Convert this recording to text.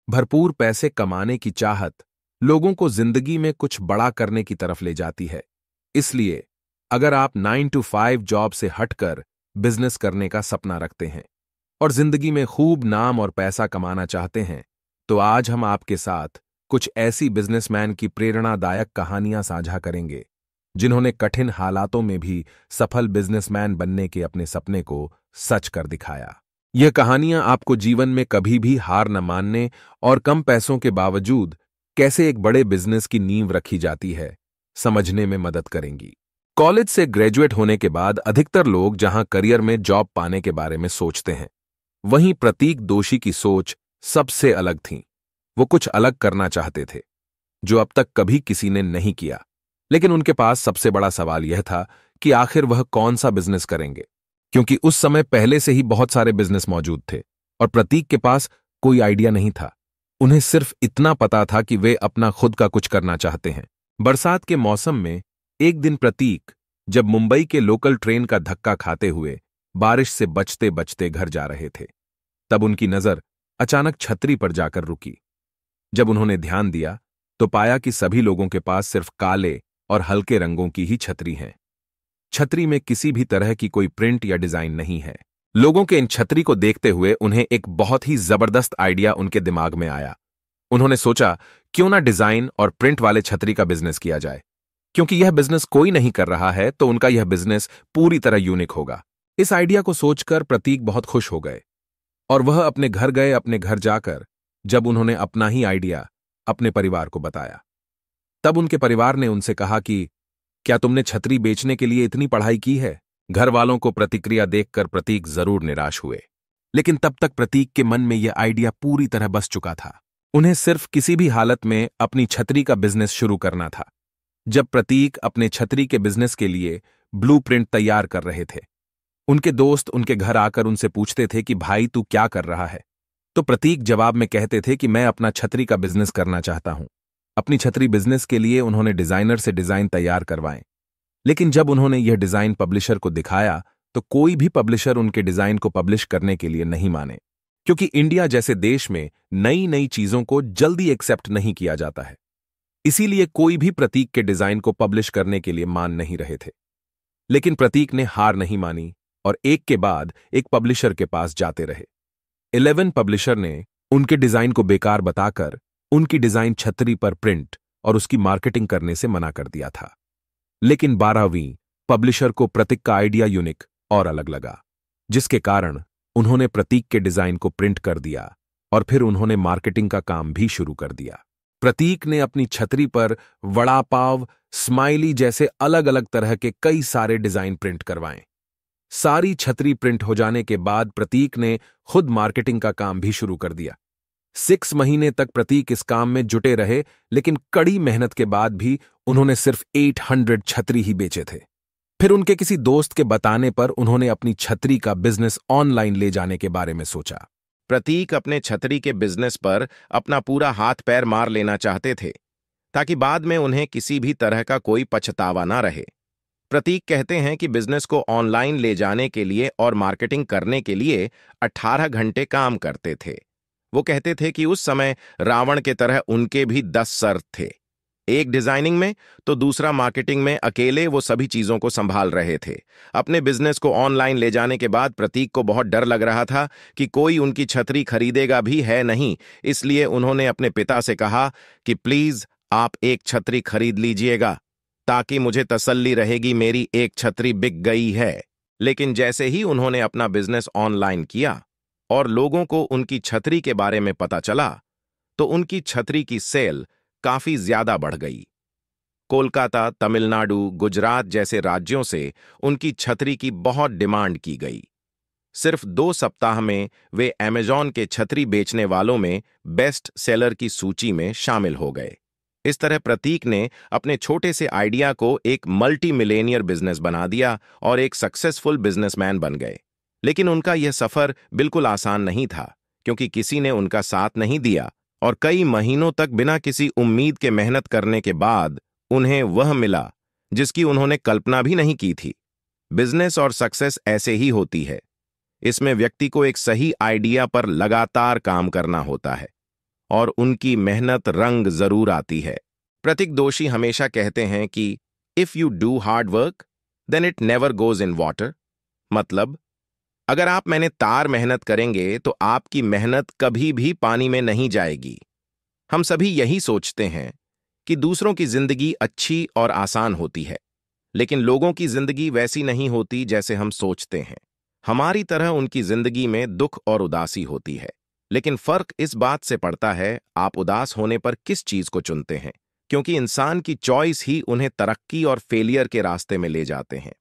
भरपूर पैसे कमाने की चाहत लोगों को जिंदगी में कुछ बड़ा करने की तरफ ले जाती है। इसलिए अगर आप 9 to 5 जॉब से हटकर बिजनेस करने का सपना रखते हैं और जिंदगी में खूब नाम और पैसा कमाना चाहते हैं, तो आज हम आपके साथ कुछ ऐसी बिजनेसमैन की प्रेरणादायक कहानियां साझा करेंगे जिन्होंने कठिन हालातों में भी सफल बिजनेसमैन बनने के अपने सपने को सच कर दिखाया। यह कहानियां आपको जीवन में कभी भी हार न मानने और कम पैसों के बावजूद कैसे एक बड़े बिजनेस की नींव रखी जाती है, समझने में मदद करेंगी। कॉलेज से ग्रेजुएट होने के बाद अधिकतर लोग जहां करियर में जॉब पाने के बारे में सोचते हैं, वहीं प्रतीक दोषी की सोच सबसे अलग थी। वो कुछ अलग करना चाहते थे जो अब तक कभी किसी ने नहीं किया, लेकिन उनके पास सबसे बड़ा सवाल यह था कि आखिर वह कौन सा बिजनेस करेंगे, क्योंकि उस समय पहले से ही बहुत सारे बिजनेस मौजूद थे और प्रतीक के पास कोई आइडिया नहीं था। उन्हें सिर्फ इतना पता था कि वे अपना खुद का कुछ करना चाहते हैं। बरसात के मौसम में एक दिन प्रतीक जब मुंबई के लोकल ट्रेन का धक्का खाते हुए बारिश से बचते बचते घर जा रहे थे, तब उनकी नजर अचानक छतरी पर जाकर रुकी। जब उन्होंने ध्यान दिया तो पाया कि सभी लोगों के पास सिर्फ काले और हल्के रंगों की ही छतरी हैं। छतरी में किसी भी तरह की कोई प्रिंट या डिजाइन नहीं है। लोगों के इन छतरी को देखते हुए उन्हें एक बहुत ही जबरदस्त आइडिया उनके दिमाग में आया। उन्होंने सोचा, क्यों ना डिजाइन और प्रिंट वाले छतरी का बिजनेस किया जाए। क्योंकि यह बिजनेस कोई नहीं कर रहा है तो उनका यह बिजनेस पूरी तरह यूनिक होगा। इस आइडिया को सोचकर प्रतीक बहुत खुश हो गए और वह अपने घर गए। अपने घर जाकर जब उन्होंने अपना ही आइडिया अपने परिवार को बताया, तब उनके परिवार ने उनसे कहा कि क्या तुमने छतरी बेचने के लिए इतनी पढ़ाई की है? घर वालों को प्रतिक्रिया देखकर प्रतीक जरूर निराश हुए, लेकिन तब तक प्रतीक के मन में यह आइडिया पूरी तरह बस चुका था। उन्हें सिर्फ किसी भी हालत में अपनी छतरी का बिजनेस शुरू करना था। जब प्रतीक अपने छतरी के बिजनेस के लिए ब्लूप्रिंट तैयार कर रहे थे, उनके दोस्त उनके घर आकर उनसे पूछते थे कि भाई तू क्या कर रहा है? तो प्रतीक जवाब में कहते थे कि मैं अपना छतरी का बिजनेस करना चाहता हूं। अपनी छतरी बिजनेस के लिए उन्होंने डिजाइनर से डिजाइन तैयार करवाए, लेकिन जब उन्होंने यह डिजाइन पब्लिशर को दिखाया तो कोई भी पब्लिशर उनके डिजाइन को पब्लिश करने के लिए नहीं माने, क्योंकि इंडिया जैसे देश में नई नई चीजों को जल्दी एक्सेप्ट नहीं किया जाता है। इसीलिए कोई भी प्रतीक के डिजाइन को पब्लिश करने के लिए मान नहीं रहे थे। लेकिन प्रतीक ने हार नहीं मानी और एक के बाद एक पब्लिशर के पास जाते रहे। 11 पब्लिशर ने उनके डिजाइन को बेकार बताकर उनकी डिजाइन छतरी पर प्रिंट और उसकी मार्केटिंग करने से मना कर दिया था। लेकिन 12वीं पब्लिशर को प्रतीक का आइडिया यूनिक और अलग लगा, जिसके कारण उन्होंने प्रतीक के डिजाइन को प्रिंट कर दिया और फिर उन्होंने मार्केटिंग का काम भी शुरू कर दिया। प्रतीक ने अपनी छतरी पर वड़ा पाव, स्माइली जैसे अलग अलग तरह के कई सारे डिजाइन प्रिंट करवाए। सारी छतरी प्रिंट हो जाने के बाद प्रतीक ने खुद मार्केटिंग का काम भी शुरू कर दिया। 6 महीने तक प्रतीक इस काम में जुटे रहे, लेकिन कड़ी मेहनत के बाद भी उन्होंने सिर्फ 800 छतरी ही बेचे थे। फिर उनके किसी दोस्त के बताने पर उन्होंने अपनी छतरी का बिजनेस ऑनलाइन ले जाने के बारे में सोचा। प्रतीक अपने छतरी के बिजनेस पर अपना पूरा हाथ पैर मार लेना चाहते थे, ताकि बाद में उन्हें किसी भी तरह का कोई पछतावा ना रहे। प्रतीक कहते हैं कि बिजनेस को ऑनलाइन ले जाने के लिए और मार्केटिंग करने के लिए 18 घंटे काम करते थे। वो कहते थे कि उस समय रावण के तरह उनके भी 10 सर थे, एक डिजाइनिंग में तो दूसरा मार्केटिंग में। अकेले वो सभी चीजों को संभाल रहे थे। अपने बिजनेस को ऑनलाइन ले जाने के बाद प्रतीक को बहुत डर लग रहा था कि कोई उनकी छतरी खरीदेगा भी है नहीं। इसलिए उन्होंने अपने पिता से कहा कि प्लीज आप एक छतरी खरीद लीजिएगा, ताकि मुझे तसल्ली रहेगी मेरी एक छतरी बिक गई है। लेकिन जैसे ही उन्होंने अपना बिजनेस ऑनलाइन किया और लोगों को उनकी छतरी के बारे में पता चला, तो उनकी छतरी की सेल काफी ज्यादा बढ़ गई। कोलकाता, तमिलनाडु, गुजरात जैसे राज्यों से उनकी छतरी की बहुत डिमांड की गई। सिर्फ 2 सप्ताह में वे अमेजॉन के छतरी बेचने वालों में बेस्ट सेलर की सूची में शामिल हो गए। इस तरह प्रतीक ने अपने छोटे से आइडिया को एक मल्टी मिलेनियर बिजनेस बना दिया और एक सक्सेसफुल बिजनेसमैन बन गए। लेकिन उनका यह सफर बिल्कुल आसान नहीं था, क्योंकि किसी ने उनका साथ नहीं दिया और कई महीनों तक बिना किसी उम्मीद के मेहनत करने के बाद उन्हें वह मिला जिसकी उन्होंने कल्पना भी नहीं की थी। बिजनेस और सक्सेस ऐसे ही होती है। इसमें व्यक्ति को एक सही आइडिया पर लगातार काम करना होता है और उनकी मेहनत रंग जरूर आती है। प्रतीक दोषी हमेशा कहते हैं कि if you do hard work then it never goes in water. मतलब, अगर आप मेहनत करेंगे तो आपकी मेहनत कभी भी पानी में नहीं जाएगी। हम सभी यही सोचते हैं कि दूसरों की जिंदगी अच्छी और आसान होती है, लेकिन लोगों की जिंदगी वैसी नहीं होती जैसे हम सोचते हैं। हमारी तरह उनकी जिंदगी में दुख और उदासी होती है, लेकिन फर्क इस बात से पड़ता है आप उदास होने पर किस चीज को चुनते हैं, क्योंकि इंसान की चॉइस ही उन्हें तरक्की और फेलियर के रास्ते में ले जाते हैं।